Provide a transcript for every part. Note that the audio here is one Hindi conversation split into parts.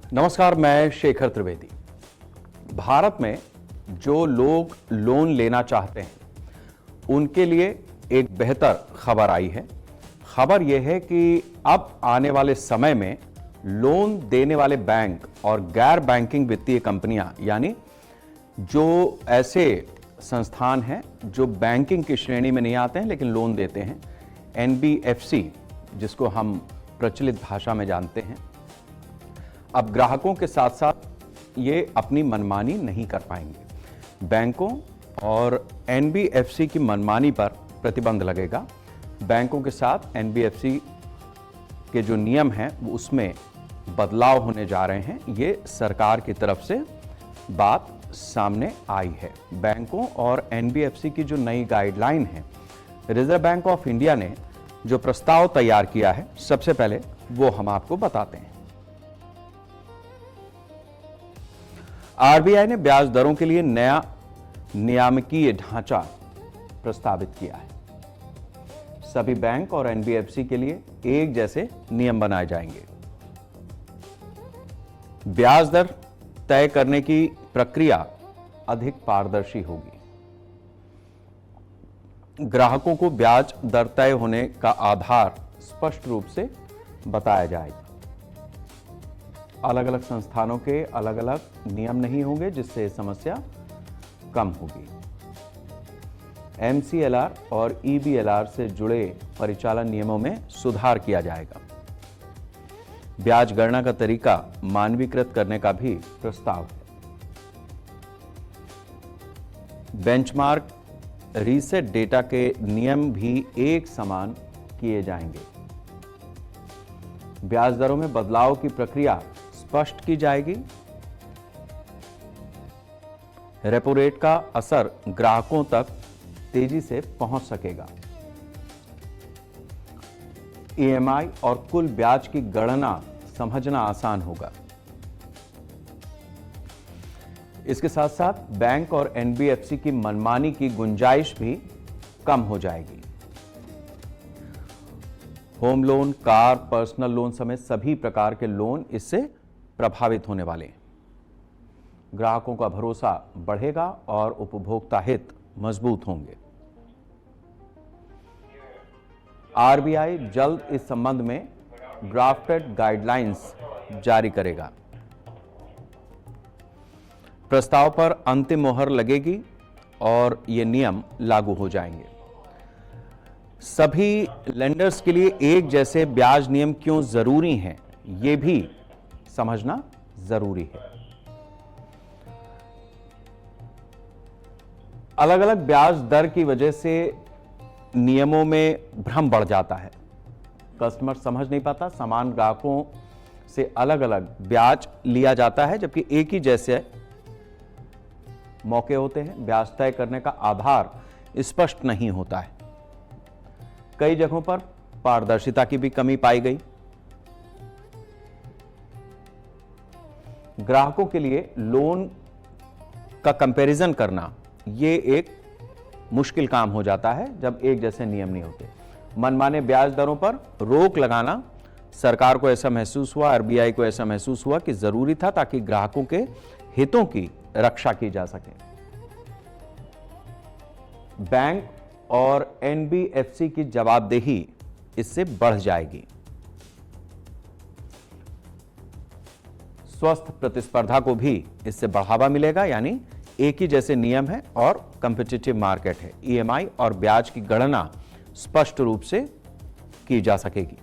नमस्कार, मैं शेखर त्रिवेदी। भारत में जो लोग लोन लेना चाहते हैं उनके लिए एक बेहतर खबर आई है। खबर यह है कि अब आने वाले समय में लोन देने वाले बैंक और गैर बैंकिंग वित्तीय कंपनियां, यानी जो ऐसे संस्थान हैं जो बैंकिंग की श्रेणी में नहीं आते हैं लेकिन लोन देते हैं, NBFC जिसको हम प्रचलित भाषा में जानते हैं, अब ग्राहकों के साथ साथ ये अपनी मनमानी नहीं कर पाएंगे। बैंकों और NBFC की मनमानी पर प्रतिबंध लगेगा। बैंकों के साथ NBFC के जो नियम हैं उसमें बदलाव होने जा रहे हैं। ये सरकार की तरफ से बात सामने आई है। बैंकों और NBFC की जो नई गाइडलाइन है, रिजर्व बैंक ऑफ इंडिया ने जो प्रस्ताव तैयार किया है, सबसे पहले वो हम आपको बताते हैं। RBI ने ब्याज दरों के लिए नया नियामकीय ढांचा प्रस्तावित किया है। सभी बैंक और NBFC के लिए एक जैसे नियम बनाए जाएंगे। ब्याज दर तय करने की प्रक्रिया अधिक पारदर्शी होगी। ग्राहकों को ब्याज दर तय होने का आधार स्पष्ट रूप से बताया जाएगा। अलग अलग संस्थानों के अलग अलग नियम नहीं होंगे, जिससे समस्या कम होगी। MCLR और EBLR से जुड़े परिचालन नियमों में सुधार किया जाएगा। ब्याज गणना का तरीका मानवीकृत करने का भी प्रस्ताव है। बेंचमार्क रीसेट डेटा के नियम भी एक समान किए जाएंगे। ब्याज दरों में बदलाव की प्रक्रिया स्पष्ट की जाएगी। रेपो रेट का असर ग्राहकों तक तेजी से पहुंच सकेगा। EMI और कुल ब्याज की गणना समझना आसान होगा। इसके साथ साथ बैंक और NBFC की मनमानी की गुंजाइश भी कम हो जाएगी। Home loan, car, personal loan समेत सभी प्रकार के लोन इससे प्रभावित होने वाले हैं। ग्राहकों का भरोसा बढ़ेगा और उपभोक्ता हित मजबूत होंगे। RBI जल्द इस संबंध में ड्राफ्टेड गाइडलाइंस जारी करेगा। प्रस्ताव पर अंतिम मोहर लगेगी और ये नियम लागू हो जाएंगे। सभी लेंडर्स के लिए एक जैसे ब्याज नियम क्यों जरूरी हैं, ये भी समझना जरूरी है। अलग अलग ब्याज दर की वजह से नियमों में भ्रम बढ़ जाता है। कस्टमर समझ नहीं पाता, समान ग्राहकों से अलग अलग ब्याज लिया जाता है, जबकि एक ही जैसे मौके होते हैं। ब्याज तय करने का आधार स्पष्ट नहीं होता है। कई जगहों पर पारदर्शिता की भी कमी पाई गई। ग्राहकों के लिए लोन का कंपैरिजन करना ये एक मुश्किल काम हो जाता है जब एक जैसे नियम नहीं होते। मनमाने ब्याज दरों पर रोक लगाना सरकार को ऐसा महसूस हुआ, RBI को ऐसा महसूस हुआ कि जरूरी था, ताकि ग्राहकों के हितों की रक्षा की जा सके। बैंक और NBFC की जवाबदेही इससे बढ़ जाएगी। स्वस्थ प्रतिस्पर्धा को भी इससे बढ़ावा मिलेगा, यानी एक ही जैसे नियम है और कॉम्पिटिटिव मार्केट है। EMI और ब्याज की गणना स्पष्ट रूप से की जा सकेगी।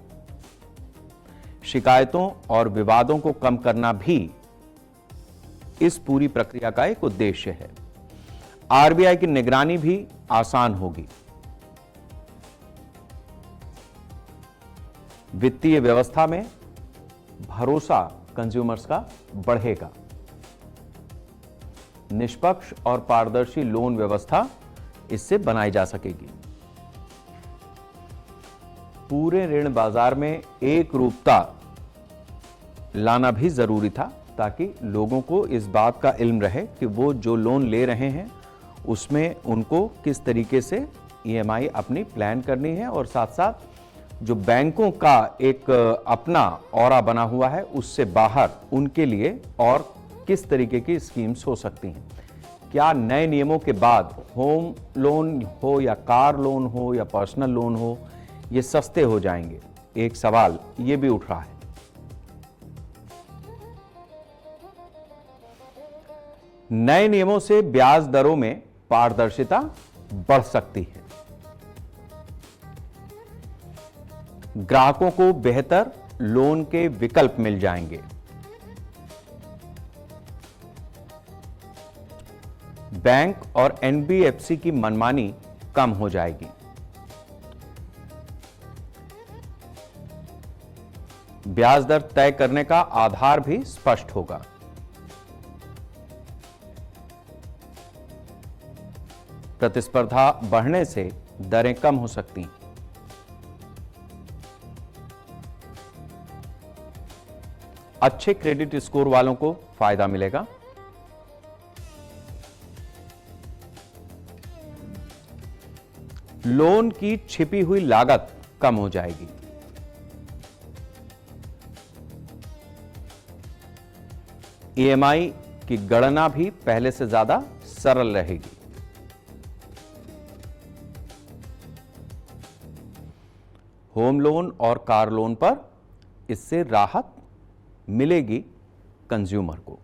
शिकायतों और विवादों को कम करना भी इस पूरी प्रक्रिया का एक उद्देश्य है। RBI की निगरानी भी आसान होगी। वित्तीय व्यवस्था में भरोसा कंज्यूमर्स का बढ़ेगा। निष्पक्ष और पारदर्शी लोन व्यवस्था इससे बनाई जा सकेगी। पूरे ऋण बाजार में एक रूपता लाना भी जरूरी था, ताकि लोगों को इस बात का इल्म रहे कि वो जो लोन ले रहे हैं उसमें उनको किस तरीके से EMI अपनी प्लान करनी है, और साथ साथ जो बैंकों का एक अपना ऑरा बना हुआ है उससे बाहर उनके लिए और किस तरीके की स्कीम्स हो सकती हैं। क्या नए नियमों के बाद होम लोन हो या कार लोन हो या पर्सनल लोन हो, ये सस्ते हो जाएंगे? एक सवाल ये भी उठ रहा है। नए नियमों से ब्याज दरों में पारदर्शिता बढ़ सकती है। ग्राहकों को बेहतर लोन के विकल्प मिल जाएंगे। बैंक और एनबीएफसी की मनमानी कम हो जाएगी। ब्याज दर तय करने का आधार भी स्पष्ट होगा। प्रतिस्पर्धा बढ़ने से दरें कम हो सकती हैं। अच्छे क्रेडिट स्कोर वालों को फायदा मिलेगा। लोन की छिपी हुई लागत कम हो जाएगी। ईएमआई की गणना भी पहले से ज्यादा सरल रहेगी। होम लोन और कार लोन पर इससे राहत मिलेगी कंज्यूमर को।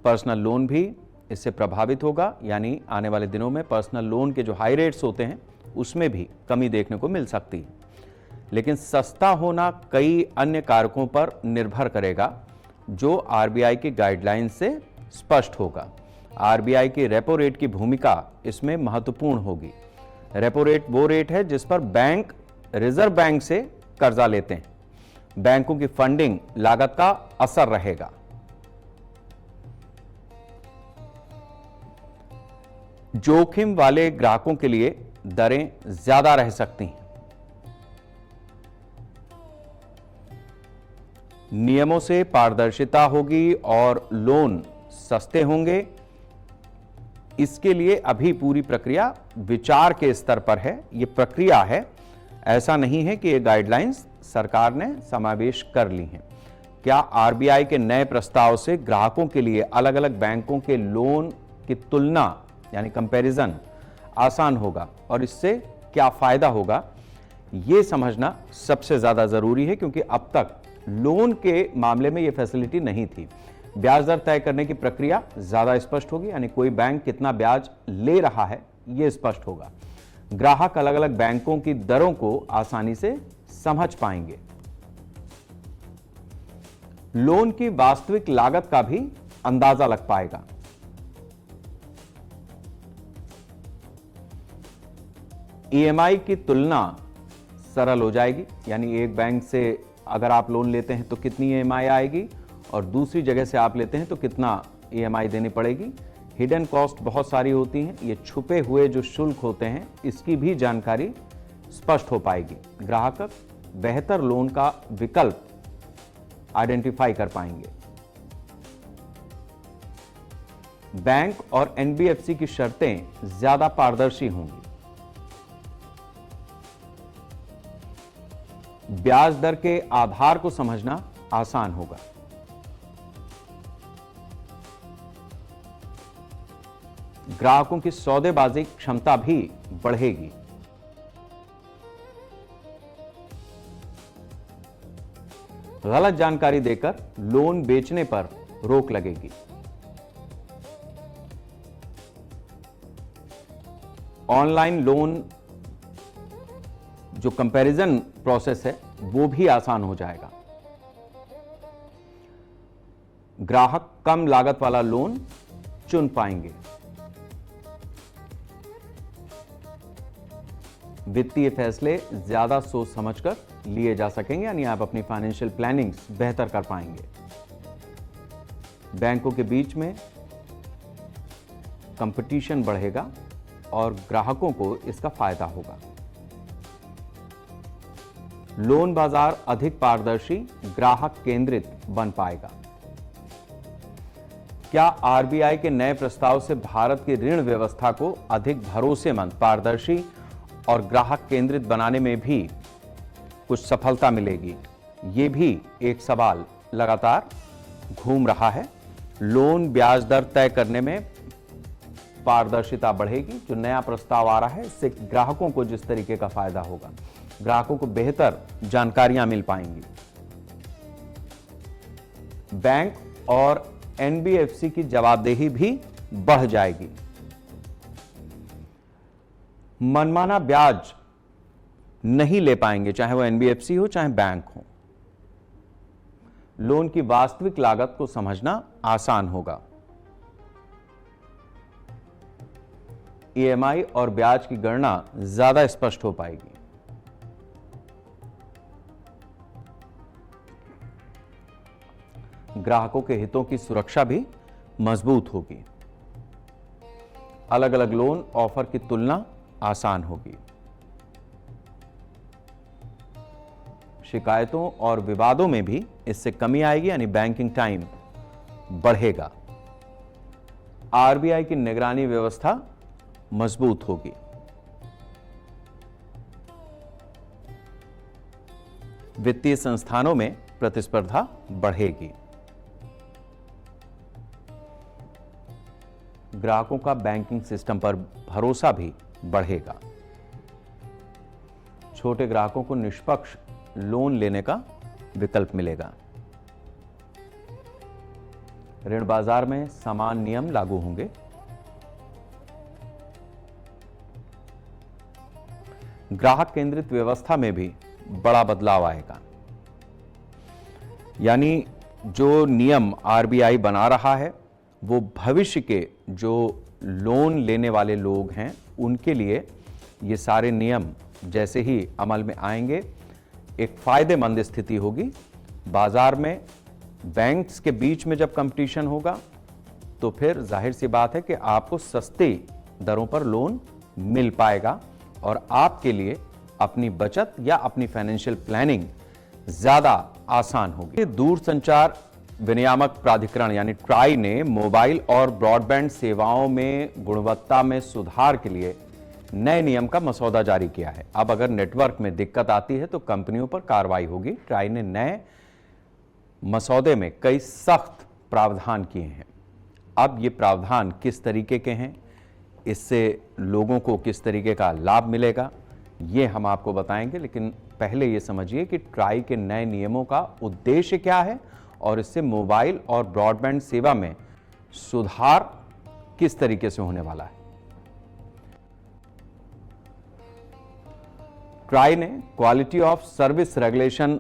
पर्सनल लोन भी इससे प्रभावित होगा, यानी आने वाले दिनों में पर्सनल लोन के जो हाई रेट्स होते हैं उसमें भी कमी देखने को मिल सकती है। लेकिन सस्ता होना कई अन्य कारकों पर निर्भर करेगा जो आरबीआई की गाइडलाइन से स्पष्ट होगा। आरबीआई की रेपो रेट की भूमिका इसमें महत्वपूर्ण होगी। रेपो रेट वो रेट है जिस पर बैंक रिजर्व बैंक से कर्जा लेते हैं। बैंकों की फंडिंग लागत का असर रहेगा। जोखिम वाले ग्राहकों के लिए दरें ज्यादा रह सकती हैं। नियमों से पारदर्शिता होगी और लोन सस्ते होंगे। इसके लिए अभी पूरी प्रक्रिया विचार के स्तर पर है। यह प्रक्रिया है, ऐसा नहीं है कि ये गाइडलाइंस सरकार ने समावेश कर ली हैं। क्या आरबीआई के नए प्रस्ताव से ग्राहकों के लिए अलग अलग बैंकों के लोन की तुलना यानी कंपैरिजन आसान होगा और इससे क्या फायदा होगा, यह समझना सबसे ज्यादा जरूरी है, क्योंकि अब तक लोन के मामले में यह फैसिलिटी नहीं थी। ब्याज दर तय करने की प्रक्रिया ज्यादा स्पष्ट होगी, यानी कोई बैंक कितना ब्याज ले रहा है यह स्पष्ट होगा। ग्राहक अलग अलग बैंकों की दरों को आसानी से समझ पाएंगे। लोन की वास्तविक लागत का भी अंदाजा लग पाएगा। ईएमआई की तुलना सरल हो जाएगी, यानी एक बैंक से अगर आप लोन लेते हैं तो कितनी ईएमआई आएगी और दूसरी जगह से आप लेते हैं तो कितना ईएमआई देनी पड़ेगी। हिडन कॉस्ट बहुत सारी होती हैं, ये छुपे हुए जो शुल्क होते हैं इसकी भी जानकारी स्पष्ट हो पाएगी। ग्राहक बेहतर लोन का विकल्प आइडेंटिफाई कर पाएंगे। बैंक और एनबीएफसी की शर्तें ज्यादा पारदर्शी होंगी। ब्याज दर के आधार को समझना आसान होगा। ग्राहकों की सौदेबाजी क्षमता भी बढ़ेगी। गलत जानकारी देकर लोन बेचने पर रोक लगेगी। ऑनलाइन लोन जो कंपैरिजन प्रोसेस है वो भी आसान हो जाएगा। ग्राहक कम लागत वाला लोन चुन पाएंगे। वित्तीय फैसले ज्यादा सोच समझकर लिए जा सकेंगे, यानी आप अपनी फाइनेंशियल प्लानिंग बेहतर कर पाएंगे। बैंकों के बीच में कंपटीशन बढ़ेगा और ग्राहकों को इसका फायदा होगा। लोन बाजार अधिक पारदर्शी, ग्राहक केंद्रित बन पाएगा। क्या आरबीआई के नए प्रस्ताव से भारत की ऋण व्यवस्था को अधिक भरोसेमंद, पारदर्शी और ग्राहक केंद्रित बनाने में भी कुछ सफलता मिलेगी, ये भी एक सवाल लगातार घूम रहा है। लोन ब्याज दर तय करने में पारदर्शिता बढ़ेगी। जो नया प्रस्ताव आ रहा है इससे ग्राहकों को जिस तरीके का फायदा होगा, ग्राहकों को बेहतर जानकारियां मिल पाएंगी। बैंक और एनबीएफसी की जवाबदेही भी बढ़ जाएगी। मनमाना ब्याज नहीं ले पाएंगे, चाहे वो एनबीएफसी हो चाहे बैंक हो। लोन की वास्तविक लागत को समझना आसान होगा। ईएमआई और ब्याज की गणना ज्यादा स्पष्ट हो पाएगी। ग्राहकों के हितों की सुरक्षा भी मजबूत होगी। अलग अलग लोन ऑफर की तुलना आसान होगी। शिकायतों और विवादों में भी इससे कमी आएगी, यानी बैंकिंग टाइम बढ़ेगा। आरबीआई की निगरानी व्यवस्था मजबूत होगी। वित्तीय संस्थानों में प्रतिस्पर्धा बढ़ेगी। ग्राहकों का बैंकिंग सिस्टम पर भरोसा भी बढ़ेगा। छोटे ग्राहकों को निष्पक्ष लोन लेने का विकल्प मिलेगा। ऋण बाजार में समान नियम लागू होंगे। ग्राहक केंद्रित व्यवस्था में भी बड़ा बदलाव आएगा। यानी जो नियम आरबीआई बना रहा है वो भविष्य के जो लोन लेने वाले लोग हैं उनके लिए ये सारे नियम जैसे ही अमल में आएंगे एक फायदेमंद स्थिति होगी। बाजार में बैंक्स के बीच में जब कंपटीशन होगा तो फिर जाहिर सी बात है कि आपको सस्ती दरों पर लोन मिल पाएगा और आपके लिए अपनी बचत या अपनी फाइनेंशियल प्लानिंग ज्यादा आसान होगी। दूरसंचार विनियामक प्राधिकरण यानी ट्राई ने मोबाइल और ब्रॉडबैंड सेवाओं में गुणवत्ता में सुधार के लिए नए नियम का मसौदा जारी किया है। अब अगर नेटवर्क में दिक्कत आती है तो कंपनियों पर कार्रवाई होगी। ट्राई ने नए मसौदे में कई सख्त प्रावधान किए हैं। अब ये प्रावधान किस तरीके के हैं, इससे लोगों को किस तरीके का लाभ मिलेगा, ये हम आपको बताएंगे। लेकिन पहले ये समझिए कि ट्राई के नए नियमों का उद्देश्य क्या है और इससे मोबाइल और ब्रॉडबैंड सेवा में सुधार किस तरीके से होने वाला है। ट्राई ने क्वालिटी ऑफ सर्विस रेगुलेशन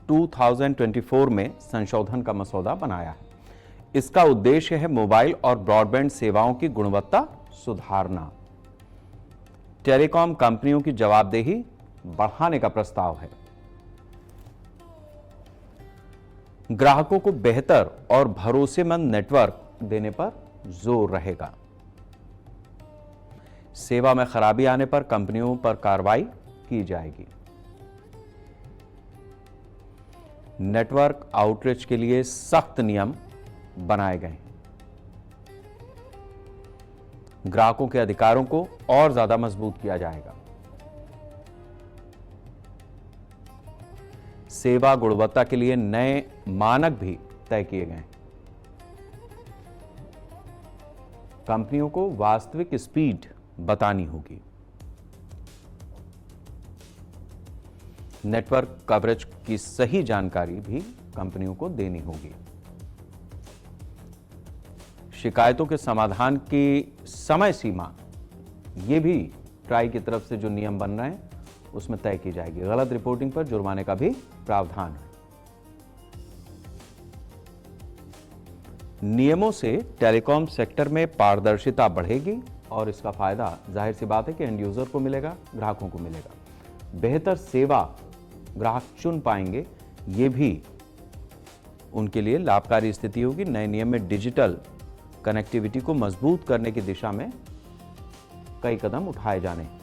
2024 में संशोधन का मसौदा बनाया है। इसका उद्देश्य है मोबाइल और ब्रॉडबैंड सेवाओं की गुणवत्ता सुधारना। टेलीकॉम कंपनियों की जवाबदेही बढ़ाने का प्रस्ताव है। ग्राहकों को बेहतर और भरोसेमंद नेटवर्क देने पर जोर रहेगा। सेवा में खराबी आने पर कंपनियों पर कार्रवाई की जाएगी। नेटवर्क आउटरीच के लिए सख्त नियम बनाए गए हैं। ग्राहकों के अधिकारों को और ज्यादा मजबूत किया जाएगा। सेवा गुणवत्ता के लिए नए मानक भी तय किए गए हैं। कंपनियों को वास्तविक स्पीड बतानी होगी। नेटवर्क कवरेज की सही जानकारी भी कंपनियों को देनी होगी। शिकायतों के समाधान की समय सीमा ये भी ट्राई की तरफ से जो नियम बन रहे हैं उसमें तय की जाएगी। गलत रिपोर्टिंग पर जुर्माने का भी प्रावधान है। नियमों से टेलीकॉम सेक्टर में पारदर्शिता बढ़ेगी और इसका फायदा जाहिर सी बात है कि एंड यूजर को मिलेगा, ग्राहकों को मिलेगा। बेहतर सेवा ग्राहक चुन पाएंगे, ये भी उनके लिए लाभकारी स्थिति होगी। नए नियम में डिजिटल कनेक्टिविटी को मजबूत करने की दिशा में कई कदम उठाए जाने हैं।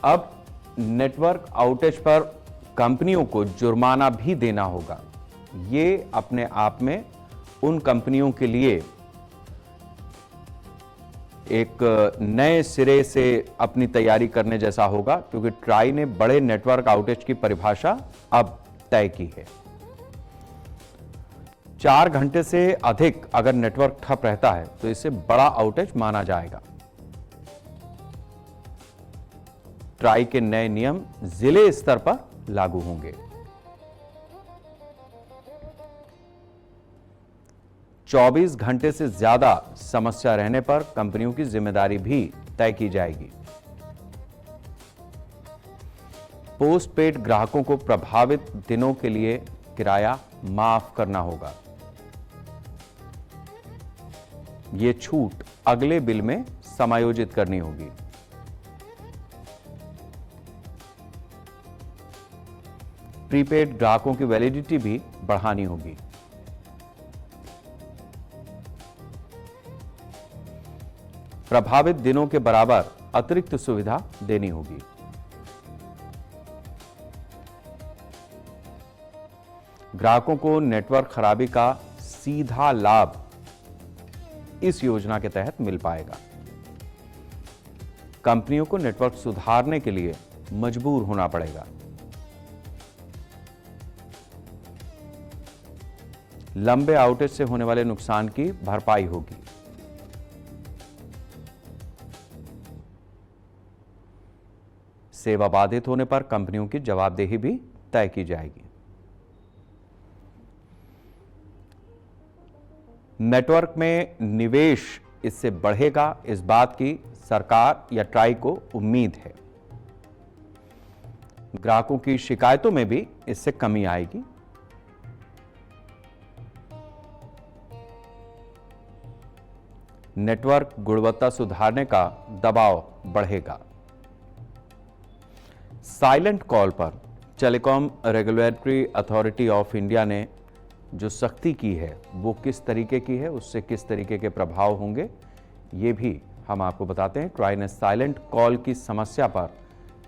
अब नेटवर्क आउटेज पर कंपनियों को जुर्माना भी देना होगा। ये अपने आप में उन कंपनियों के लिए एक नए सिरे से अपनी तैयारी करने जैसा होगा, क्योंकि ट्राई ने बड़े नेटवर्क आउटेज की परिभाषा अब तय की है। 4 घंटे से अधिक अगर नेटवर्क ठप रहता है तो इसे बड़ा आउटेज माना जाएगा। ट्राई के नए नियम जिले स्तर पर लागू होंगे। 24 घंटे से ज्यादा समस्या रहने पर कंपनियों की जिम्मेदारी भी तय की जाएगी। पोस्ट पेड ग्राहकों को प्रभावित दिनों के लिए किराया माफ करना होगा। यह छूट अगले बिल में समायोजित करनी होगी। प्रीपेड ग्राहकों की वैलिडिटी भी बढ़ानी होगी। प्रभावित दिनों के बराबर अतिरिक्त सुविधा देनी होगी। ग्राहकों को नेटवर्क खराबी का सीधा लाभ इस योजना के तहत मिल पाएगा। कंपनियों को नेटवर्क सुधारने के लिए मजबूर होना पड़ेगा। लंबे आउटेज से होने वाले नुकसान की भरपाई होगी। सेवा बाधित होने पर कंपनियों की जवाबदेही भी तय की जाएगी। नेटवर्क में निवेश इससे बढ़ेगा, इस बात की सरकार या ट्राई को उम्मीद है। ग्राहकों की शिकायतों में भी इससे कमी आएगी। नेटवर्क गुणवत्ता सुधारने का दबाव बढ़ेगा। साइलेंट कॉल पर telecom regulatory authority of India ने जो सख्ती की है वो किस तरीके की है, उससे किस तरीके के प्रभाव होंगे, ये भी हम आपको बताते हैं। ट्राई ने साइलेंट कॉल की समस्या पर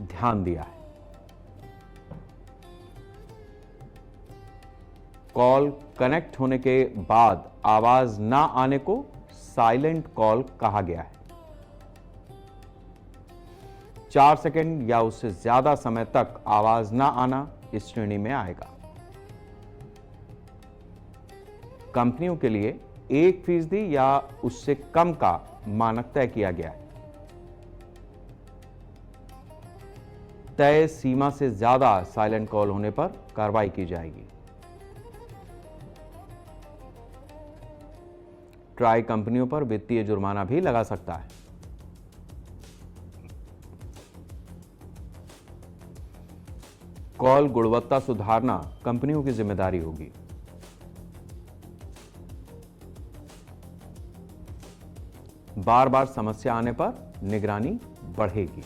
ध्यान दिया है। कॉल कनेक्ट होने के बाद आवाज ना आने को साइलेंट कॉल कहा गया है। 4 सेकंड या उससे ज्यादा समय तक आवाज ना आना इस श्रेणी में आएगा। कंपनियों के लिए 1% या उससे कम का मानक तय किया गया है। तय सीमा से ज्यादा साइलेंट कॉल होने पर कार्रवाई की जाएगी। ट्राई कंपनियों पर वित्तीय जुर्माना भी लगा सकता है। कॉल गुणवत्ता सुधारना कंपनियों की जिम्मेदारी होगी। बार बार समस्या आने पर निगरानी बढ़ेगी।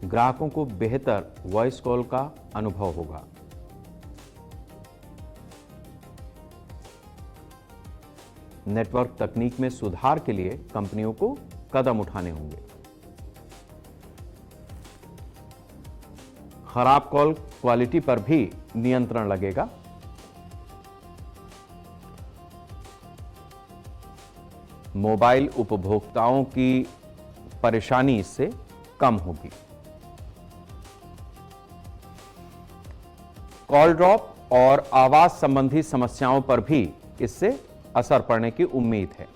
ग्राहकों को बेहतर वॉइस कॉल का अनुभव होगा। नेटवर्क तकनीक में सुधार के लिए कंपनियों को कदम उठाने होंगे। खराब कॉल क्वालिटी पर भी नियंत्रण लगेगा। मोबाइल उपभोक्ताओं की परेशानी इससे कम होगी। कॉल ड्रॉप और आवाज संबंधी समस्याओं पर भी इससे असर पड़ने की उम्मीद है।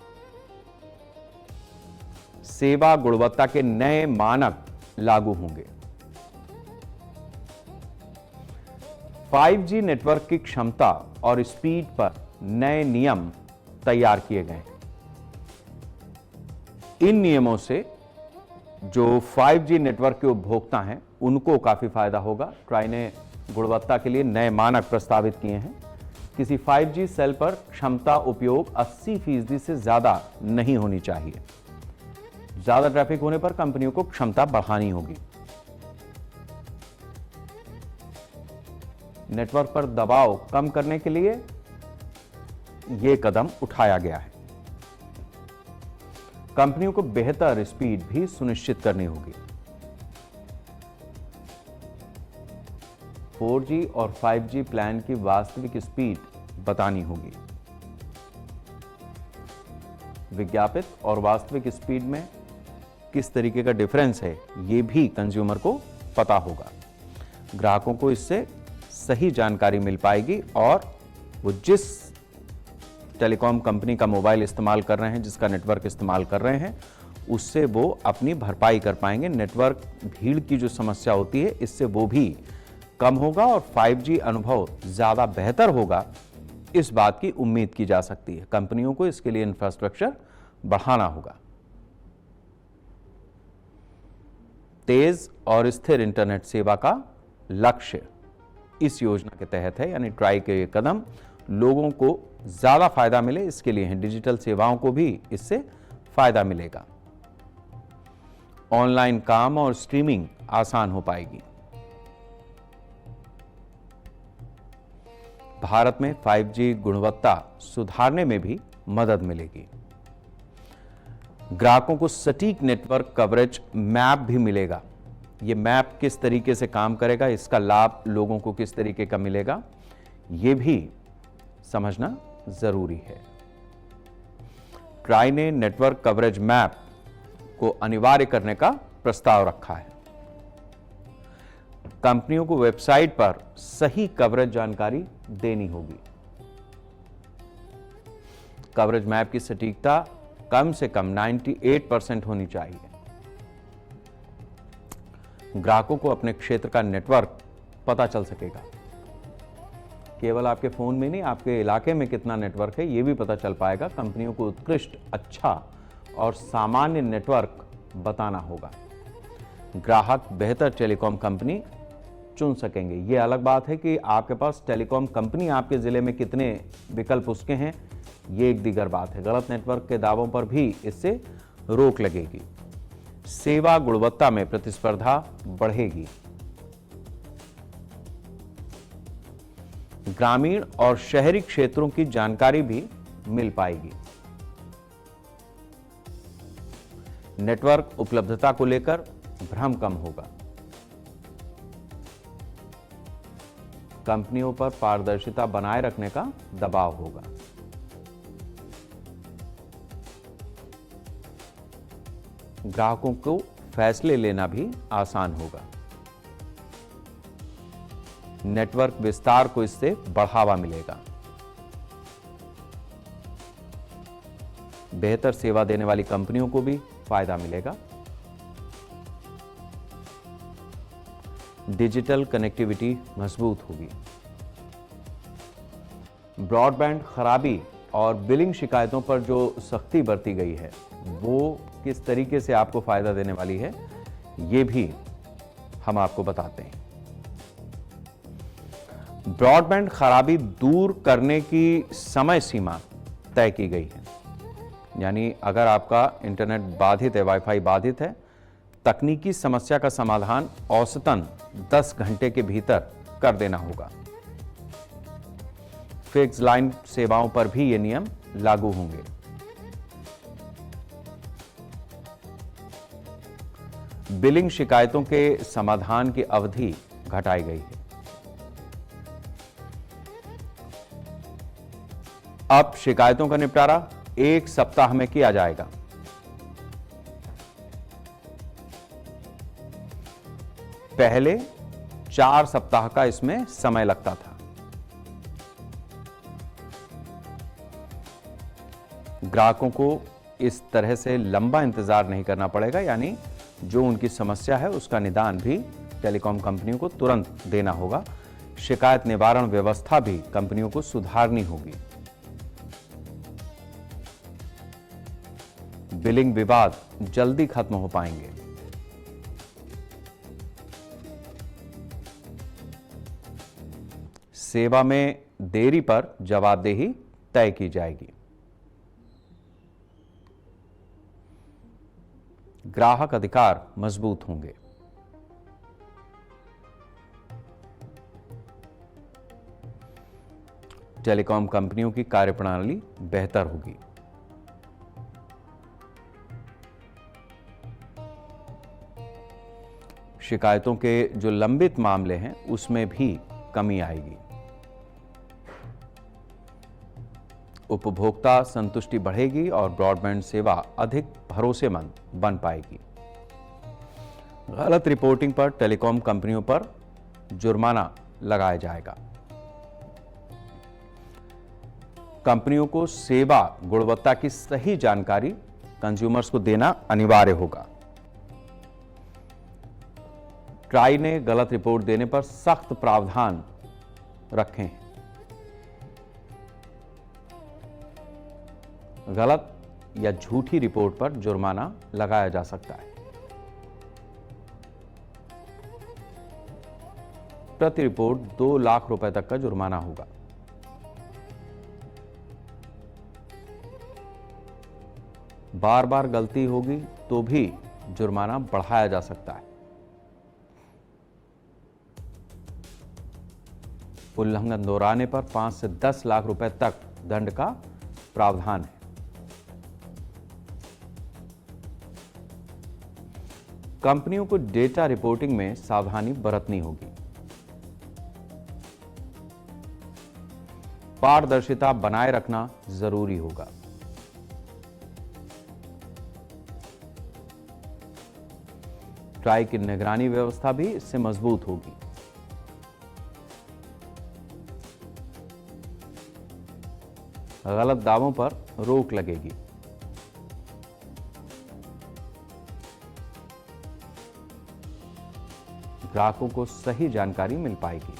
सेवा गुणवत्ता के नए मानक लागू होंगे। 5G नेटवर्क की क्षमता और स्पीड पर नए नियम तैयार किए गए हैं। इन नियमों से जो 5G नेटवर्क के उपभोक्ता हैं उनको काफी फायदा होगा। ट्राई ने गुणवत्ता के लिए नए मानक प्रस्तावित किए हैं। किसी 5G सेल पर क्षमता उपयोग 80% से ज्यादा नहीं होनी चाहिए। ज्यादा ट्रैफिक होने पर कंपनियों को क्षमता बढ़ानी होगी। नेटवर्क पर दबाव कम करने के लिए यह कदम उठाया गया है। कंपनियों को बेहतर स्पीड भी सुनिश्चित करनी होगी। 4G और 5G प्लान की वास्तविक स्पीड बतानी होगी। विज्ञापित और वास्तविक स्पीड में किस तरीके का डिफरेंस है, ये भी कंज्यूमर को पता होगा। ग्राहकों को इससे सही जानकारी मिल पाएगी और वो जिस टेलीकॉम कंपनी का मोबाइल इस्तेमाल कर रहे हैं, जिसका नेटवर्क इस्तेमाल कर रहे हैं, उससे वो अपनी भरपाई कर पाएंगे। नेटवर्क भीड़ की जो समस्या होती है, इससे वो भी कम होगा और 5G अनुभव ज़्यादा बेहतर होगा, इस बात की उम्मीद की जा सकती है। कंपनियों को इसके लिए इंफ्रास्ट्रक्चर बढ़ाना होगा। तेज और स्थिर इंटरनेट सेवा का लक्ष्य इस योजना के तहत है, यानी ट्राई के ये कदम लोगों को ज़्यादा फायदा मिले, इसके लिए हैं। डिजिटल सेवाओं को भी इससे फायदा मिलेगा। ऑनलाइन काम और स्ट्रीमिंग आसान हो पाएगी। भारत में 5G गुणवत्ता सुधारने में भी मदद मिलेगी। ग्राहकों को सटीक नेटवर्क कवरेज मैप भी मिलेगा। ये मैप किस तरीके से काम करेगा, इसका लाभ लोगों को किस तरीके का मिलेगा, ये भी समझना जरूरी है। ट्राई ने नेटवर्क कवरेज मैप को अनिवार्य करने का प्रस्ताव रखा है। कंपनियों को वेबसाइट पर सही कवरेज जानकारी देनी होगी। कवरेज मैप की सटीकता कम से कम 98% होनी चाहिए। ग्राहकों को अपने क्षेत्र का नेटवर्क पता चल सकेगा। केवल आपके फोन में नहीं, आपके इलाके में कितना नेटवर्क है, यह भी पता चल पाएगा। कंपनियों को उत्कृष्ट, अच्छा और सामान्य नेटवर्क बताना होगा। ग्राहक बेहतर टेलीकॉम कंपनी चुन सकेंगे। यह अलग बात है कि आपके पास टेलीकॉम कंपनी, आपके जिले में कितने विकल्प उसके हैं, ये एक दीगर बात है। गलत नेटवर्क के दावों पर भी इससे रोक लगेगी। सेवा गुणवत्ता में प्रतिस्पर्धा बढ़ेगी। ग्रामीण और शहरी क्षेत्रों की जानकारी भी मिल पाएगी। नेटवर्क उपलब्धता को लेकर भ्रम कम होगा। कंपनियों पर पारदर्शिता बनाए रखने का दबाव होगा। ग्राहकों को फैसले लेना भी आसान होगा। नेटवर्क विस्तार को इससे बढ़ावा मिलेगा। बेहतर सेवा देने वाली कंपनियों को भी फायदा मिलेगा। डिजिटल कनेक्टिविटी मजबूत होगी। ब्रॉडबैंड खराबी और बिलिंग शिकायतों पर जो सख्ती बरती गई है, वो किस तरीके से आपको फायदा देने वाली है, ये भी हम आपको बताते हैं। ब्रॉडबैंड खराबी दूर करने की समय सीमा तय की गई है। यानी अगर आपका इंटरनेट बाधित है, वाईफाई बाधित है, तकनीकी समस्या का समाधान औसतन 10 घंटे के भीतर कर देना होगा। फिक्स लाइन सेवाओं पर भी ये नियम लागू होंगे। बिलिंग शिकायतों के समाधान की अवधि घटाई गई है। अब शिकायतों का निपटारा 1 सप्ताह में किया जाएगा। पहले 4 सप्ताह का इसमें समय लगता था। ग्राहकों को इस तरह से लंबा इंतजार नहीं करना पड़ेगा, यानी जो उनकी समस्या है उसका निदान भी टेलीकॉम कंपनियों को तुरंत देना होगा। शिकायत निवारण व्यवस्था भी कंपनियों को सुधारनी होगी। बिलिंग विवाद जल्दी खत्म हो पाएंगे। सेवा में देरी पर जवाबदेही तय की जाएगी। ग्राहक अधिकार मजबूत होंगे। टेलीकॉम कंपनियों की कार्यप्रणाली बेहतर होगी। शिकायतों के जो लंबित मामले हैं उसमें भी कमी आएगी। उपभोक्ता संतुष्टि बढ़ेगी और ब्रॉडबैंड सेवा अधिक भरोसेमंद बन पाएगी। गलत रिपोर्टिंग पर टेलीकॉम कंपनियों पर जुर्माना लगाया जाएगा। कंपनियों को सेवा गुणवत्ता की सही जानकारी कंज्यूमर्स को देना अनिवार्य होगा। ट्राई ने गलत रिपोर्ट देने पर सख्त प्रावधान रखे हैं। गलत या झूठी रिपोर्ट पर जुर्माना लगाया जा सकता है। प्रति रिपोर्ट 2 लाख रुपए तक का जुर्माना होगा। बार बार गलती होगी तो भी जुर्माना बढ़ाया जा सकता है। उल्लंघन दोहराने पर 5 से 10 लाख रुपए तक दंड का प्रावधान है। कंपनियों को डेटा रिपोर्टिंग में सावधानी बरतनी होगी। पारदर्शिता बनाए रखना जरूरी होगा। ट्राई की निगरानी व्यवस्था भी इससे मजबूत होगी। गलत दावों पर रोक लगेगी। ग्राहकों को सही जानकारी मिल पाएगी।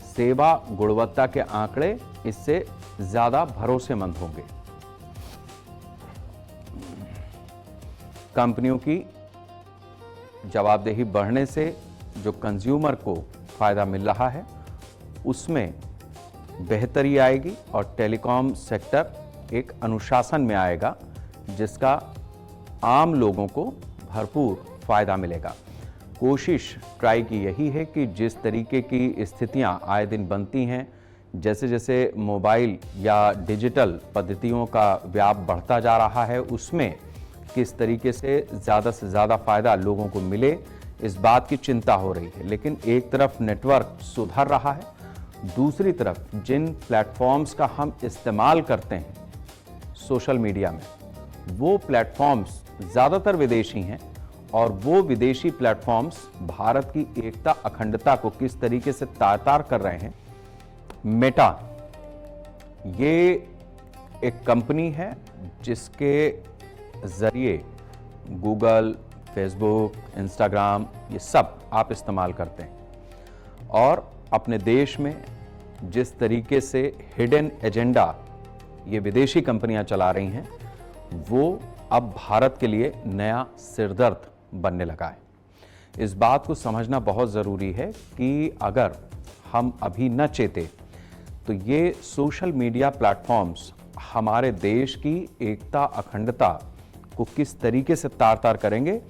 सेवा गुणवत्ता के आंकड़े इससे ज्यादा भरोसेमंद होंगे। कंपनियों की जवाबदेही बढ़ने से जो कंज्यूमर को फायदा मिल रहा है उसमें बेहतरी आएगी और टेलीकॉम सेक्टर एक अनुशासन में आएगा जिसका आम लोगों को भरपूर फायदा मिलेगा। कोशिश ट्राई की यही है कि जिस तरीके की स्थितियां आए दिन बनती हैं, जैसे जैसे मोबाइल या डिजिटल पद्धतियों का व्याप बढ़ता जा रहा है, उसमें किस तरीके से ज़्यादा फायदा लोगों को मिले, इस बात की चिंता हो रही है। लेकिन एक तरफ नेटवर्क सुधर रहा है, दूसरी तरफ जिन प्लेटफॉर्म्स का हम इस्तेमाल करते हैं सोशल मीडिया में, वो प्लेटफॉर्म्स ज़्यादातर विदेशी हैं और वो विदेशी प्लेटफॉर्म्स भारत की एकता अखंडता को किस तरीके से तार-तार कर रहे हैं। मेटा ये एक कंपनी है जिसके जरिए गूगल, फेसबुक, इंस्टाग्राम ये सब आप इस्तेमाल करते हैं और अपने देश में जिस तरीके से हिडन एजेंडा ये विदेशी कंपनियां चला रही हैं, वो अब भारत के लिए नया सिरदर्द बनने लगा है। इस बात को समझना बहुत ज़रूरी है कि अगर हम अभी न चेते तो ये सोशल मीडिया प्लेटफॉर्म्स हमारे देश की एकता अखंडता को किस तरीके से तार-तार करेंगे,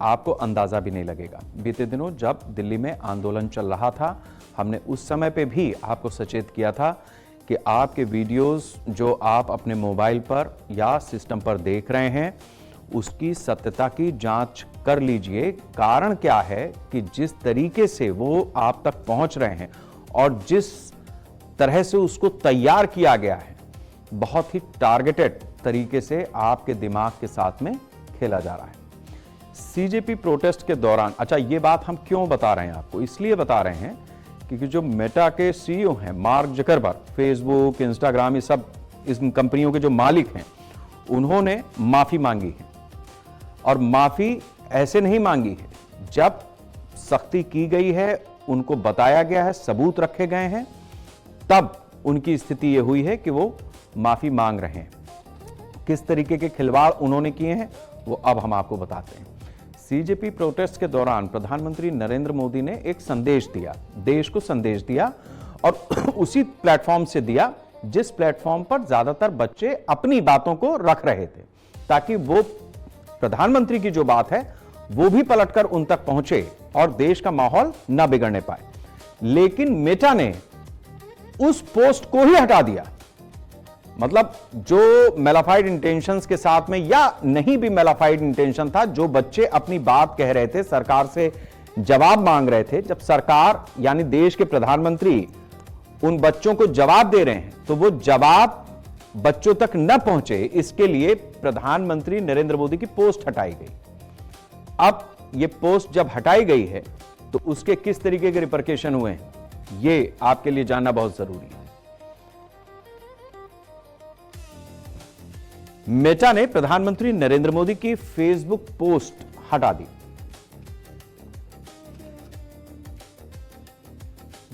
आपको अंदाज़ा भी नहीं लगेगा। बीते दिनों जब दिल्ली में आंदोलन चल रहा था, हमने उस समय पे भी आपको सचेत किया था कि आपके वीडियोस जो आप अपने मोबाइल पर या सिस्टम पर देख रहे हैं, उसकी सत्यता की जांच कर लीजिए। कारण क्या है कि जिस तरीके से वो आप तक पहुंच रहे हैं और जिस तरह से उसको तैयार किया गया है, बहुत ही टारगेटेड तरीके से आपके दिमाग के साथ में खेला जा रहा है। सीजेपी प्रोटेस्ट के दौरान, अच्छा ये बात हम क्यों बता रहे हैं आपको, इसलिए बता रहे हैं क्योंकि जो मेटा के सीईओ हैं मार्क जकरबर्ग, फेसबुक, इंस्टाग्राम, ये सब इस कंपनियों के जो मालिक हैं, उन्होंने माफी मांगी है और माफी ऐसे नहीं मांगी है, जब सख्ती की गई है, उनको बताया गया है, सबूत रखे गए हैं, तब उनकी स्थिति ये हुई है कि वो माफी मांग रहे हैं। किस तरीके के खिलवाड़ उन्होंने किए हैं वो अब हम आपको बताते हैं। सीजेपी प्रोटेस्ट के दौरान प्रधानमंत्री नरेंद्र मोदी ने एक संदेश दिया, देश को संदेश दिया और उसी प्लेटफॉर्म से दिया जिस प्लेटफॉर्म पर ज्यादातर बच्चे अपनी बातों को रख रहे थे, ताकि वो प्रधानमंत्री की जो बात है वो भी पलटकर उन तक पहुंचे और देश का माहौल न बिगड़ने पाए। लेकिन मेटा ने उस पोस्ट को ही हटा दिया। मतलब जो मेलाफाइड इंटेंशंस के साथ में या नहीं भी मेलाफाइड इंटेंशन था, जो बच्चे अपनी बात कह रहे थे, सरकार से जवाब मांग रहे थे, जब सरकार यानी देश के प्रधानमंत्री उन बच्चों को जवाब दे रहे हैं तो वो जवाब बच्चों तक न पहुंचे, इसके लिए प्रधानमंत्री नरेंद्र मोदी की पोस्ट हटाई गई। अब ये पोस्ट जब हटाई गई है तो उसके किस तरीके के रिपरकेशन हुए हैं, ये आपके लिए जानना बहुत जरूरी है। मेटा ने प्रधानमंत्री नरेंद्र मोदी की फेसबुक पोस्ट हटा दी।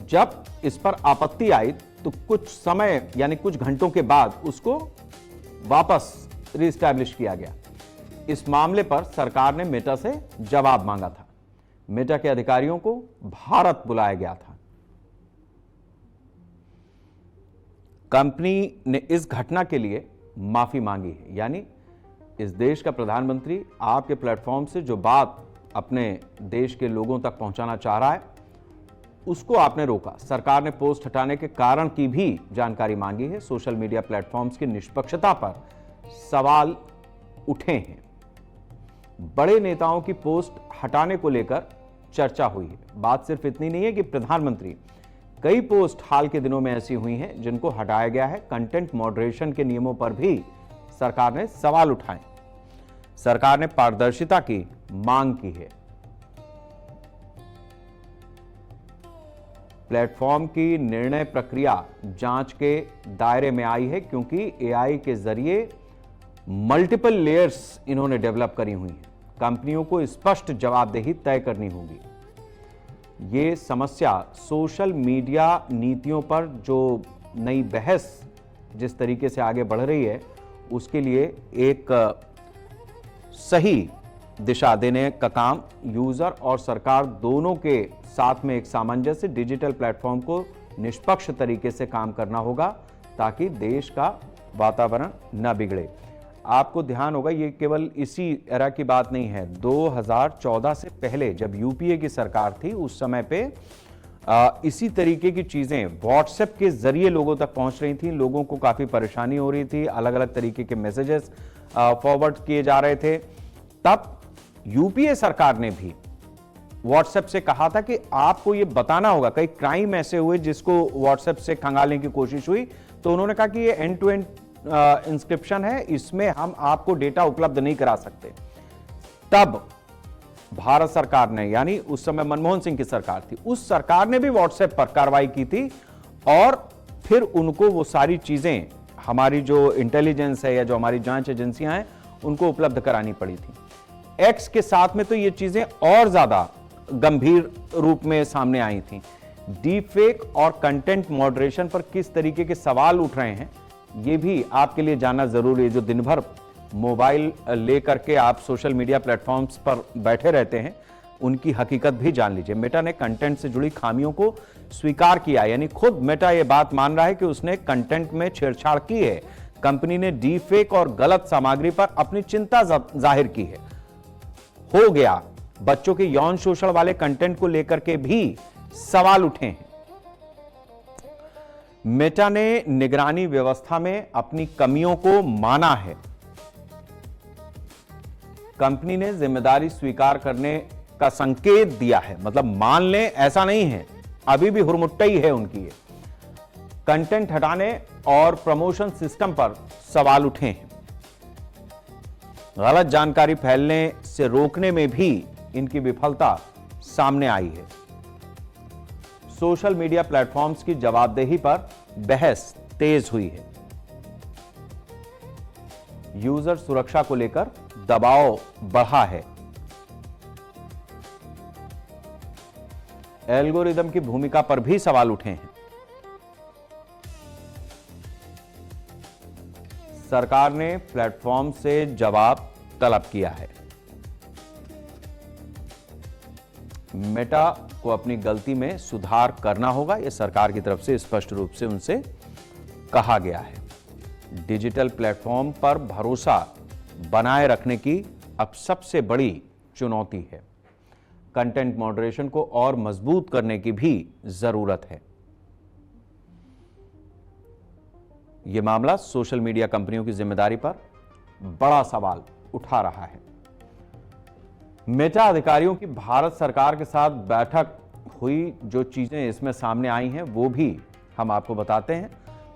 जब इस पर आपत्ति आई तो कुछ समय यानी कुछ घंटों के बाद उसको वापस रीस्टैब्लिश किया गया। इस मामले पर सरकार ने मेटा से जवाब मांगा था। मेटा के अधिकारियों को भारत बुलाया गया था। कंपनी ने इस घटना के लिए माफी मांगी है, यानी इस देश का प्रधानमंत्री आपके प्लेटफॉर्म से जो बात अपने देश के लोगों तक पहुंचाना चाह रहा है उसको आपने रोका। सरकार ने पोस्ट हटाने के कारण की भी जानकारी मांगी है। सोशल मीडिया प्लेटफॉर्म्स की निष्पक्षता पर सवाल उठे हैं। बड़े नेताओं की पोस्ट हटाने को लेकर चर्चा हुई है। बात सिर्फ इतनी नहीं है कि प्रधानमंत्री, कई पोस्ट हाल के दिनों में ऐसी हुई हैं जिनको हटाया गया है। कंटेंट मॉडरेशन के नियमों पर भी सरकार ने सवाल उठाए। सरकार ने पारदर्शिता की मांग की है। प्लेटफॉर्म की निर्णय प्रक्रिया जांच के दायरे में आई है क्योंकि एआई के जरिए मल्टीपल लेयर्स इन्होंने डेवलप करी हुई हैं। कंपनियों को स्पष्ट जवाबदेही तय करनी होगी। ये समस्या सोशल मीडिया नीतियों पर जो नई बहस जिस तरीके से आगे बढ़ रही है उसके लिए एक सही दिशा देने का काम यूजर और सरकार दोनों के साथ में एक सामंजस्य डिजिटल प्लेटफॉर्म को निष्पक्ष तरीके से काम करना होगा ताकि देश का वातावरण न बिगड़े। आपको ध्यान होगा ये केवल इसी एरा की बात नहीं है। 2014 से पहले जब यूपीए की सरकार थी उस समय पे इसी तरीके की चीजें व्हाट्सएप के जरिए लोगों तक पहुंच रही थी। लोगों को काफी परेशानी हो रही थी, अलग अलग तरीके के मैसेजेस फॉरवर्ड किए जा रहे थे। तब यूपीए सरकार ने भी व्हाट्सएप से कहा था कि आपको ये बताना होगा, कई क्राइम ऐसे हुए जिसको व्हाट्सएप से खंगालने की कोशिश हुई तो उन्होंने कहा कि ये एंड टू एंड इंस्क्रिप्शन है, इसमें हम आपको डेटा उपलब्ध नहीं करा सकते। तब भारत सरकार ने, यानी उस समय मनमोहन सिंह की सरकार थी, उस सरकार ने भी व्हाट्सएप पर कार्रवाई की थी और फिर उनको वो सारी चीजें हमारी जो इंटेलिजेंस है या जो हमारी जांच एजेंसियां हैं उनको उपलब्ध करानी पड़ी थी। एक्स के साथ में तो ये चीजें और ज्यादा गंभीर रूप में सामने आई थी। डीप फेक और कंटेंट मॉडरेशन पर किस तरीके के सवाल उठ रहे हैं ये भी आपके लिए जानना जरूरी है। जो दिन भर मोबाइल लेकर के आप सोशल मीडिया प्लेटफॉर्म्स पर बैठे रहते हैं उनकी हकीकत भी जान लीजिए। मेटा ने कंटेंट से जुड़ी खामियों को स्वीकार किया, यानी खुद मेटा यह बात मान रहा है कि उसने कंटेंट में छेड़छाड़ की है। कंपनी ने डीप फेक और गलत सामग्री पर अपनी चिंता जाहिर की है। हो गया, बच्चों के यौन शोषण वाले कंटेंट को लेकर के भी सवाल उठे हैं। मेटा ने निगरानी व्यवस्था में अपनी कमियों को माना है। कंपनी ने जिम्मेदारी स्वीकार करने का संकेत दिया है, मतलब मान लें ऐसा नहीं है, अभी भी हुरमुट्टई है उनकी ये। कंटेंट हटाने और प्रमोशन सिस्टम पर सवाल उठे हैं। गलत जानकारी फैलने से रोकने में भी इनकी विफलता सामने आई है। सोशल मीडिया प्लेटफॉर्म्स की जवाबदेही पर बहस तेज हुई है। यूजर सुरक्षा को लेकर दबाव बढ़ा है। एल्गोरिदम की भूमिका पर भी सवाल उठे हैं। सरकार ने प्लेटफॉर्म से जवाब तलब किया है। मेटा को अपनी गलती में सुधार करना होगा, यह सरकार की तरफ से स्पष्ट रूप से उनसे कहा गया है। डिजिटल प्लेटफॉर्म पर भरोसा बनाए रखने की अब सबसे बड़ी चुनौती है। कंटेंट मॉडरेशन को और मजबूत करने की भी जरूरत है। यह मामला सोशल मीडिया कंपनियों की जिम्मेदारी पर बड़ा सवाल उठा रहा है। मेटा अधिकारियों की भारत सरकार के साथ बैठक हुई, जो चीजें इसमें सामने आई हैं वो भी हम आपको बताते हैं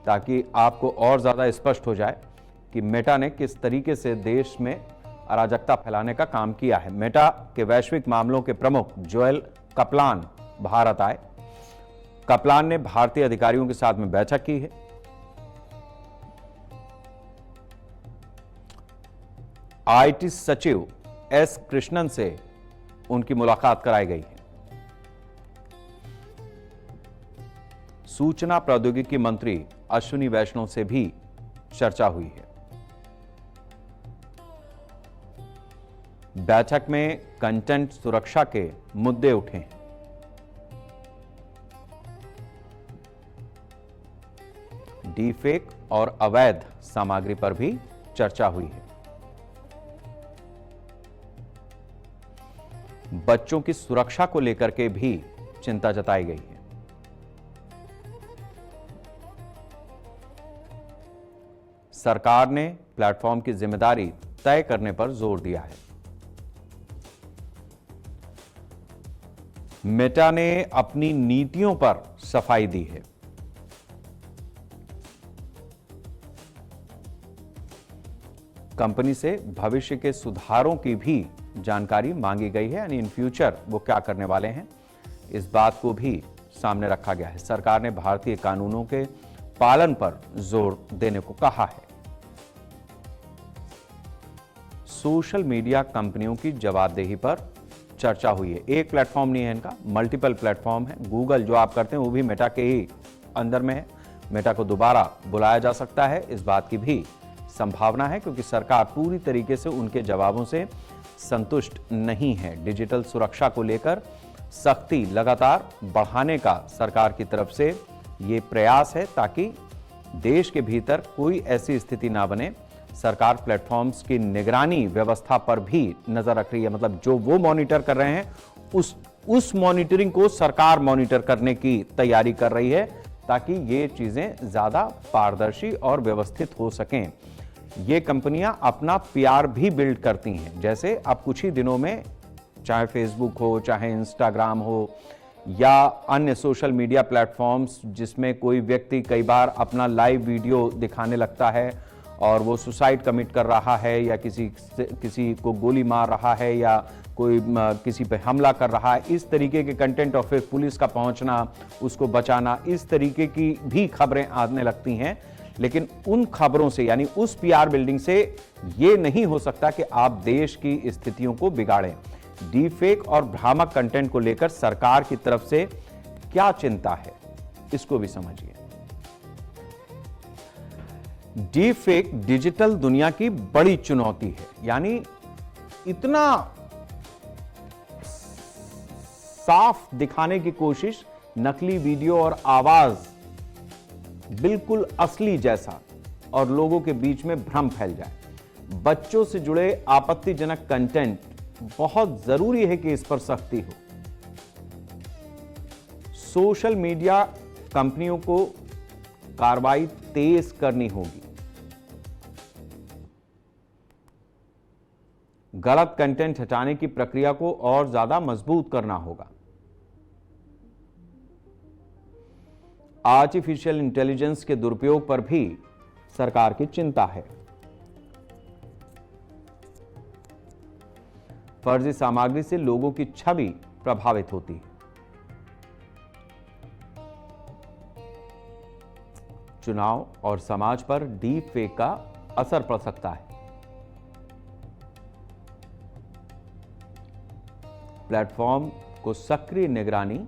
ताकि आपको और ज्यादा स्पष्ट हो जाए कि मेटा ने किस तरीके से देश में अराजकता फैलाने का काम किया है। मेटा के वैश्विक मामलों के प्रमुख जोएल कपलान भारत आए। कपलान ने भारतीय अधिकारियों के साथ में बैठक की है। आईटी सचिव एस कृष्णन से उनकी मुलाकात कराई गई है। सूचना प्रौद्योगिकी मंत्री अश्विनी वैष्णव से भी चर्चा हुई है। बैठक में कंटेंट सुरक्षा के मुद्दे उठे हैं। डीफेक और अवैध सामग्री पर भी चर्चा हुई है। बच्चों की सुरक्षा को लेकर के भी चिंता जताई गई है। सरकार ने प्लेटफॉर्म की जिम्मेदारी तय करने पर जोर दिया है। मेटा ने अपनी नीतियों पर सफाई दी है। कंपनी से भविष्य के सुधारों की भी जानकारी मांगी गई है, यानी इन फ्यूचर वो क्या करने वाले हैं, इस बात को भी सामने रखा गया है। सरकार ने भारतीय कानूनों के पालन पर जोर देने को कहा है। सोशल मीडिया कंपनियों की जवाबदेही पर चर्चा हुई है। एक प्लेटफॉर्म नहीं है इनका, मल्टीपल प्लेटफॉर्म है। गूगल जो आप करते हैं वो भी मेटा के ही अंदर में है। मेटा को दोबारा बुलाया जा सकता है, इस बात की भी संभावना है, क्योंकि सरकार पूरी तरीके से उनके जवाबों से संतुष्ट नहीं है। डिजिटल सुरक्षा को लेकर सख्ती लगातार बढ़ाने का सरकार की तरफ से ये प्रयास है ताकि देश के भीतर कोई ऐसी स्थिति ना बने। सरकार प्लेटफॉर्म्स की निगरानी व्यवस्था पर भी नजर रख रही है, मतलब जो वो मॉनिटर कर रहे हैं उस मॉनिटरिंग को सरकार मॉनिटर करने की तैयारी कर रही है ताकि ये चीजें ज्यादा पारदर्शी और व्यवस्थित हो सकें। ये कंपनियां अपना पीआर भी बिल्ड करती हैं। जैसे अब कुछ ही दिनों में चाहे फेसबुक हो, चाहे इंस्टाग्राम हो या अन्य सोशल मीडिया प्लेटफॉर्म्स, जिसमें कोई व्यक्ति कई बार अपना लाइव वीडियो दिखाने लगता है और वो सुसाइड कमिट कर रहा है या किसी को गोली मार रहा है या कोई किसी पे हमला कर रहा है, इस तरीके के कंटेंट और फिर पुलिस का पहुंचना, उसको बचाना, इस तरीके की भी खबरें आने लगती हैं। लेकिन उन खबरों से, यानी उस पीआर बिल्डिंग से ये नहीं हो सकता कि आप देश की स्थितियों को बिगाड़ें। डीफेक और भ्रामक कंटेंट को लेकर सरकार की तरफ से क्या चिंता है, इसको भी समझिए। डीफेक डिजिटल दुनिया की बड़ी चुनौती है, यानी इतना साफ दिखाने की कोशिश, नकली वीडियो और आवाज बिल्कुल असली जैसा, और लोगों के बीच में भ्रम फैल जाए। बच्चों से जुड़े आपत्तिजनक कंटेंट, बहुत जरूरी है कि इस पर सख्ती हो। सोशल मीडिया कंपनियों को कार्रवाई तेज करनी होगी। गलत कंटेंट हटाने की प्रक्रिया को और ज्यादा मजबूत करना होगा। आर्टिफिशियल इंटेलिजेंस के दुरुपयोग पर भी सरकार की चिंता है। फर्जी सामग्री से लोगों की छवि प्रभावित होती है। चुनाव और समाज पर डीप फेक का असर पड़ सकता है। प्लेटफॉर्म को सक्रिय निगरानी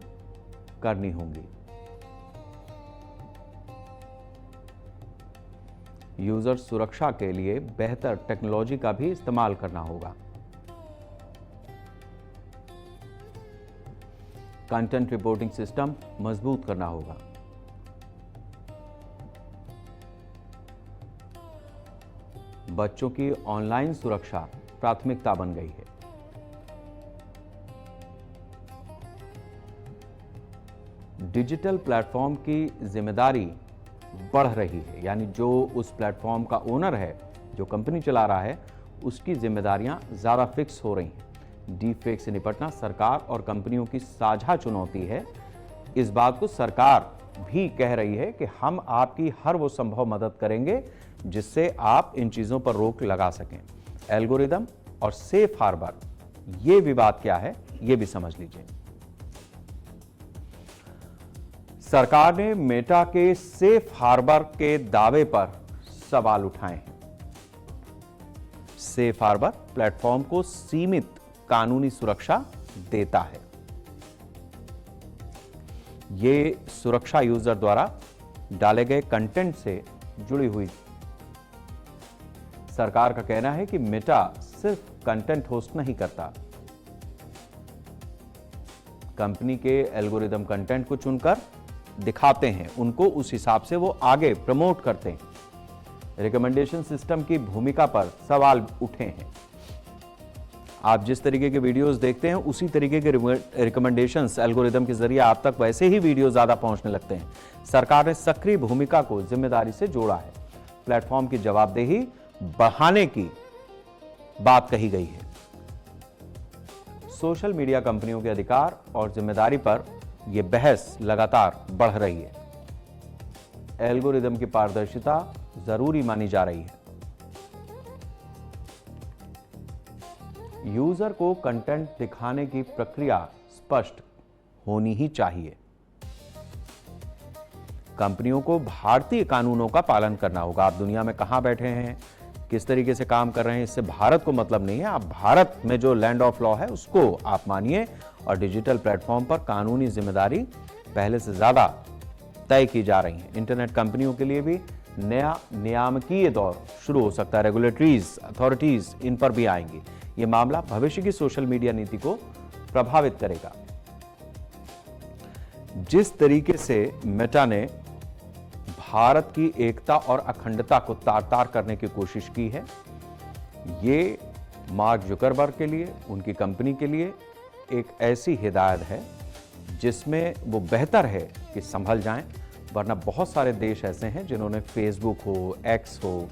करनी होगी। यूजर सुरक्षा के लिए बेहतर टेक्नोलॉजी का भी इस्तेमाल करना होगा। कंटेंट रिपोर्टिंग सिस्टम मजबूत करना होगा। बच्चों की ऑनलाइन सुरक्षा प्राथमिकता बन गई है। डिजिटल प्लेटफॉर्म की जिम्मेदारी बढ़ रही है, यानी जो उस प्लेटफॉर्म का ओनर है, जो कंपनी चला रहा है, उसकी जिम्मेदारियां ज़्यादा फिक्स हो रही हैं। डीप फेक से निपटना सरकार और कंपनियों की साझा चुनौती है। इस बात को सरकार भी कह रही है कि हम आपकी हर वो संभव मदद करेंगे जिससे आप इन चीजों पर रोक लगा सकें। एल्गोरिदम और सेफ हार्बर, ये विवाद क्या है, ये भी समझ लीजिए। सरकार ने मेटा के सेफ हार्बर के दावे पर सवाल उठाए हैं। सेफ हार्बर प्लेटफॉर्म को सीमित कानूनी सुरक्षा देता है। यह सुरक्षा यूजर द्वारा डाले गए कंटेंट से जुड़ी हुई। सरकार का कहना है कि मेटा सिर्फ कंटेंट होस्ट नहीं करता, कंपनी के एल्गोरिदम कंटेंट को चुनकर दिखाते हैं, उनको उस हिसाब से वो आगे प्रमोट करते हैं। रिकमेंडेशन सिस्टम की भूमिका पर सवाल उठे हैं। आप जिस तरीके के वीडियोस देखते हैं उसी तरीके के रिकमेंडेशंस एल्गोरिदम के जरिए आप तक वैसे ही वीडियो ज्यादा पहुंचने लगते हैं। सरकार ने सक्रिय भूमिका को जिम्मेदारी से जोड़ा है। प्लेटफॉर्म की जवाबदेही बढ़ाने की बात कही गई है। सोशल मीडिया कंपनियों के अधिकार और जिम्मेदारी पर यह बहस लगातार बढ़ रही है। एल्गोरिदम की पारदर्शिता जरूरी मानी जा रही है। यूजर को कंटेंट दिखाने की प्रक्रिया स्पष्ट होनी ही चाहिए। कंपनियों को भारतीय कानूनों का पालन करना होगा। आप दुनिया में कहां बैठे हैं, किस तरीके से काम कर रहे हैं, इससे भारत को मतलब नहीं है। आप भारत में जो लैंड ऑफ लॉ है उसको आप मानिए और डिजिटल प्लेटफॉर्म पर कानूनी जिम्मेदारी पहले से ज्यादा तय की जा रही है। इंटरनेट कंपनियों के लिए भी नया नियामकीय दौर शुरू हो सकता है। रेगुलेटरीज अथॉरिटीज इन पर भी आएंगी। यह मामला भविष्य की सोशल मीडिया नीति को प्रभावित करेगा। जिस तरीके से मेटा ने भारत की एकता और अखंडता को तार-तार करने की कोशिश की है, ये मार्क जुकरबर्ग के लिए, उनकी कंपनी के लिए एक ऐसी हिदायत है जिसमें वो बेहतर है कि संभल जाएं, वरना बहुत सारे देश ऐसे हैं जिन्होंने फेसबुक हो, एक्स हो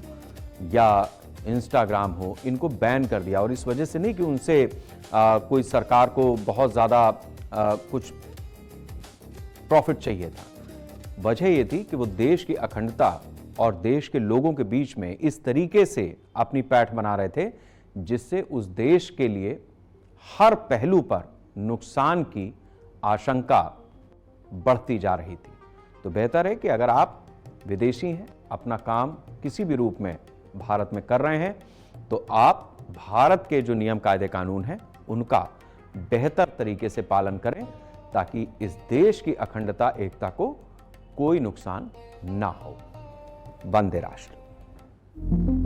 या इंस्टाग्राम हो, इनको बैन कर दिया। और इस वजह से नहीं कि उनसे कोई सरकार को बहुत ज़्यादा कुछ प्रॉफिट चाहिए था। वजह यह थी कि वो देश की अखंडता और देश के लोगों के बीच में इस तरीके से अपनी पैठ बना रहे थे जिससे उस देश के लिए हर पहलू पर नुकसान की आशंका बढ़ती जा रही थी। तो बेहतर है कि अगर आप विदेशी हैं, अपना काम किसी भी रूप में भारत में कर रहे हैं, तो आप भारत के जो नियम कायदे कानून हैं उनका बेहतर तरीके से पालन करें ताकि इस देश की अखंडता एकता को कोई नुकसान ना हो। वंदे राष्ट्र।